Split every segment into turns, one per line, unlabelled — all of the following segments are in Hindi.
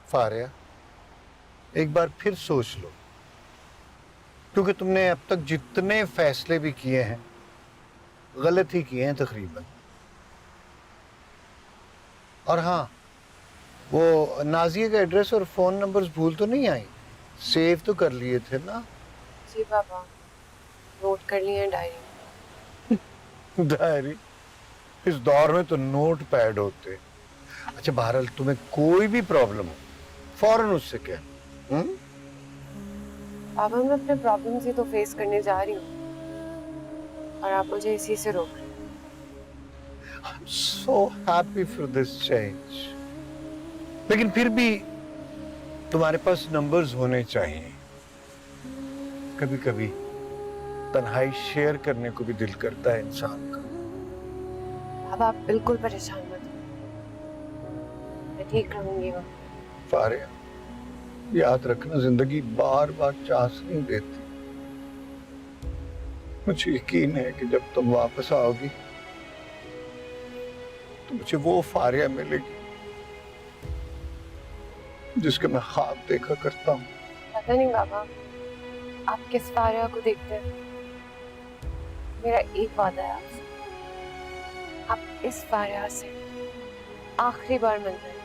फारिया, एक बार फिर सोच लो, क्योंकि तुमने अब तक जितने फैसले भी किए हैं गलत ही किए हैं तकरीबन। और हाँ, वो नाजिया का एड्रेस और फोन नंबर्स भूल तो नहीं आई? सेव तो कर लिए थे ना?
जी पापा, नोट कर लिए हैं डायरी।
डायरी? इस दौर में तो नोट पैड होते। अच्छा बहरहाल, तुम्हें कोई भी प्रॉब्लम हो फौरन उससे कह।
पापा मैं अपने प्रॉब्लम्स ही तो फेस करने जा रही हूँ और आप मुझे इसी से रोक रहे हैं।
So happy for this change. लेकिन फिर भी तुम्हारे पास नंबर्स होने चाहिए। कभी कभी तन्हाई शेयर करने को भी दिल करता है इंसान का।
अब आप बिल्कुल परेशान मत हो, मैं ठीक रहूंगी वहाँ।
फारिया, याद रखना, जिंदगी बार बार चांस नहीं देती। मुझे यकीन है कि जब तुम वापस आओगी तो मुझे वो फारिया मिलेगी जिसके मैं ख्वाब देखा करता हूँ।
पता नहीं बाबा, आप किस फारिया को देखते हैं। मेरा एक वादा है आपसे, आप इस फारिया से आखिरी बार मिल रहे हैं।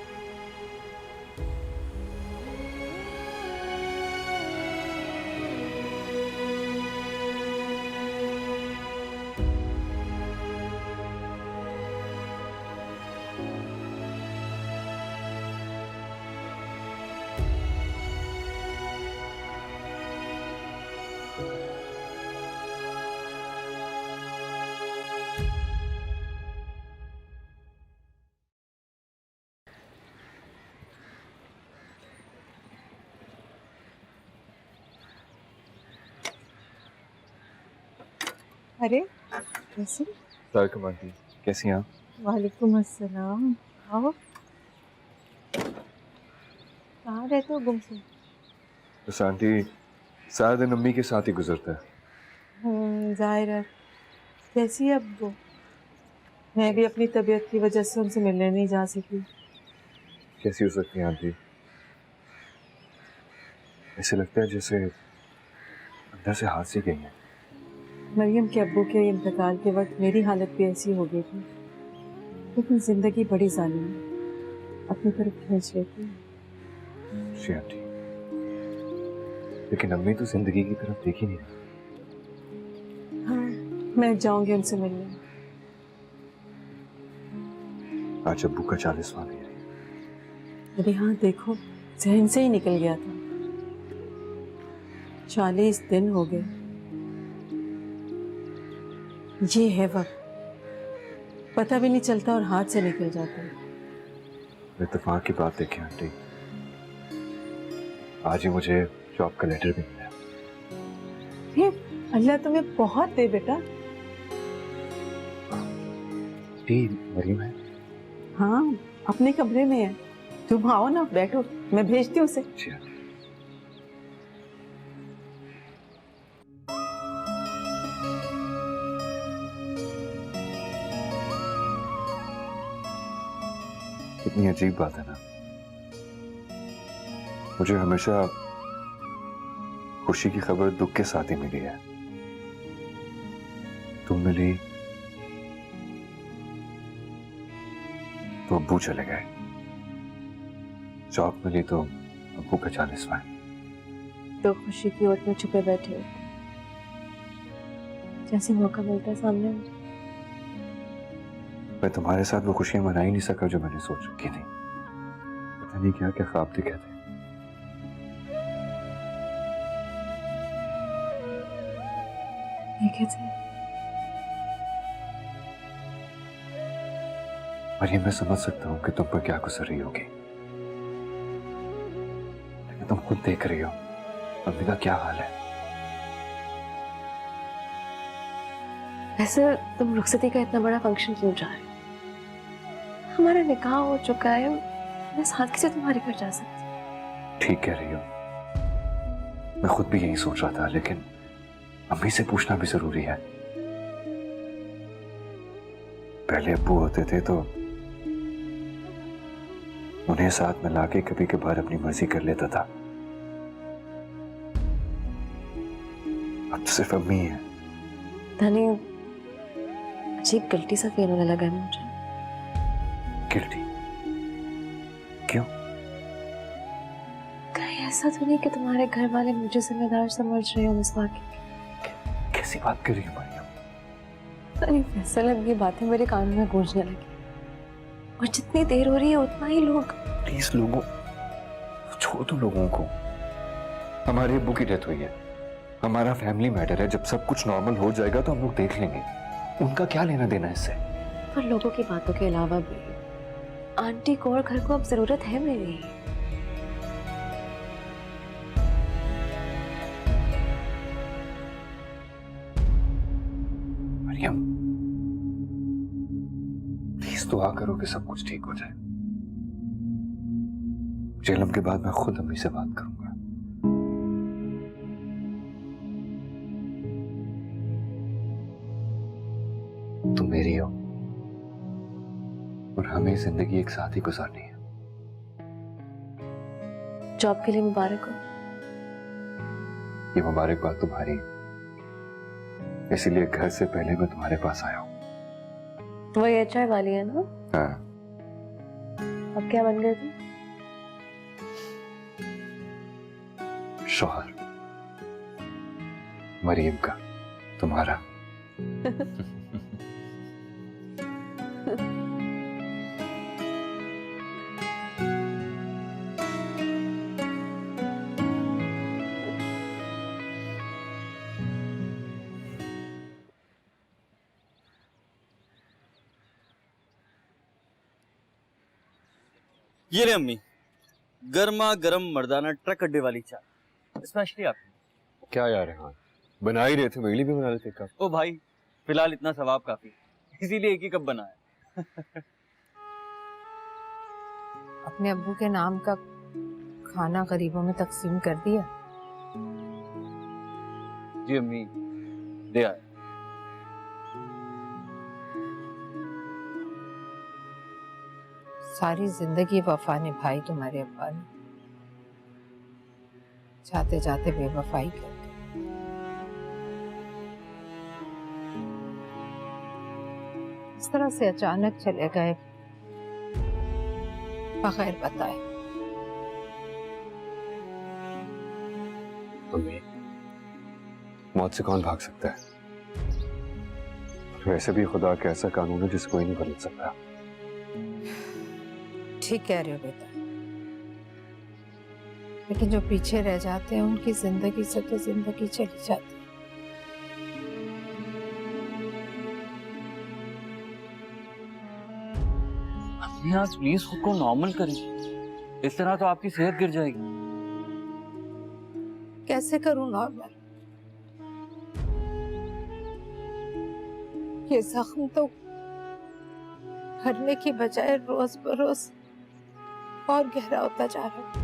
अरे कैसे?
वेलकम आंटी, कैसी हैं आप?
वालेकुम अस्सलाम। आओ। कहाँ रहते हो गुमसुम?
बस आंटी, सारा दिन अम्मी के साथ ही गुजरता है।
जाहिर है। कैसी है अब वो? मैं भी अपनी तबीयत की वजह से उनसे मिलने नहीं जा सकी।
कैसी हो सकती है आंटी? ऐसे लगता है जैसे अंदर से हाथ सी गई है।
मरियम के अब्बू के इंतकाल के वक्त मेरी हालत भी ऐसी हो गई थी, लेकिन जिंदगी बड़ी जालिम है, अपनी तरफ खींच लेती है।
जी आंटी, लेकिन अम्मी तो जिंदगी की तरफ देख ही नहीं रही।
हाँ, मैं जाऊंगी उनसे मिलने।
आज अब्बू का 40वां भी है।
अरे हाँ देखो, जहन से ही निकल गया था। 40 दिन हो गए। ये है वक्त, पता भी नहीं चलता और हाथ से निकल जाता है।
इत्तेफाक की बात देखिए आंटी, आज ही मुझे जॉब का लेटर भी मिला।
ये अल्लाह तुम्हें बहुत दे बेटा।
मरियम है?
हाँ, अपने कमरे में है। तुम आओ ना, बैठो, मैं भेजती हूँ उसे।
जी आंटी। कितनी अजीब बात है ना, मुझे हमेशा खुशी की खबर दुख के साथ ही मिली है। तुम मिली तो अब्बू चले गए, जॉब मिली तो अब्बू का 40वां।
तो खुशी की ओट में छुपे बैठे हो, जैसे मौका मिलता है सामने मुझे।
मैं तुम्हारे साथ वो खुशियां मना ही नहीं सका जो मैंने सोच रखी थी। पता नहीं क्या क्या ख्वाब देखे थे।
देखे थे?
मरियम, मैं समझ सकता हूँ कि तुम पर क्या गुजर रही होगी, लेकिन तुम खुद देख रही हो अम्मी का क्या हाल है।
वैसे तुम रुखसती का इतना बड़ा फंक्शन क्यों जा रहे हो? हमारा निकाह हो चुका है, मैं साथ कैसे तुम्हारे घर जा सकती?
ठीक कह रही हो, मैं खुद भी यही सोच रहा था, लेकिन अम्मी से पूछना भी जरूरी है। पहले अब्बू होते थे तो उन्हें साथ में लाके कभी कभार अपनी मर्जी कर लेता था। अब तो सिर्फ अम्मी है।
धनी, अजीब गिल्टी सा फील होने लगा है मुझे।
गिल्टी? क्यों?
कहीं ऐसा तो नहीं कि तुम्हारे घर वाले मुझे जिम्मेदार समझ रहे हो इस वाक़े की?
कैसी बात कर रही हो मरियम?
धनी, फैसल, अब ये बातें मेरे कान में गूंजने लगी और जितनी देर हो रही है उतना ही लोग।
प्लीज लोगों, छोड़ दो लोगों को। हमारे अब्बू की डेथ हुई है, हमारा फैमिली मैटर है। जब सब कुछ नॉर्मल हो जाएगा तो हम लोग देख लेंगे। उनका क्या लेना देना है इससे?
पर लोगों की बातों के अलावा भी आंटी को और घर को अब जरूरत है मेरी।
मरियम, प्लीज दुआ करो कि सब कुछ ठीक हो जाए। जेलम के बाद मैं खुद अम्मी से बात करूंगा। तुम मेरी हो और हमें जिंदगी एक साथ ही गुजारनी है।
जॉब के लिए मुबारक हो।
ये मुबारकबाद तुम्हारी है, इसीलिए घर से पहले मैं तुम्हारे पास आया हूँ।
वो ये चाय वाली है ना?
हाँ।
अब क्या बन गए तुम?
शौहर, मरियम का, तुम्हारा।
ये ले अम्मी, गर्मा गर्म मर्दाना ट्रक अड्डे वाली चाय, स्पेशली आपकी।
क्या यार है, हाँ बना ही रहे थे, मेरे लिए भी बना लेते एक कप।
ओ भाई, फिलहाल इतना सवाब काफी, इसीलिए एक ही कप बनाया।
अपने अब्बू के नाम का खाना गरीबों में तकसीम कर दिया।
जी अम्मी, दे आए।
सारी जिंदगी वफा निभाई तुम्हारे अब्बा ने, जाते जाते बेवफाई कर दी। इस तरह से अचानक चले गए बगैर बताए।
मम्मी, मौत से कौन भाग सकता है? वैसे भी खुदा का ऐसा कानून है जिसे कोई नहीं बदल सकता।
ठीक कह रहे हो बेटा, लेकिन जो पीछे रह जाते हैं उनकी जिंदगी से तो जिंदगी चली जाती है।
अम्मी आज प्लीज खुद को नॉर्मल करें, इस तरह तो आपकी सेहत गिर जाएगी।
कैसे करूं नॉर्मल? ये जख्म तो भरने की बजाय रोज बरोज और गहरा होता जा रहा है।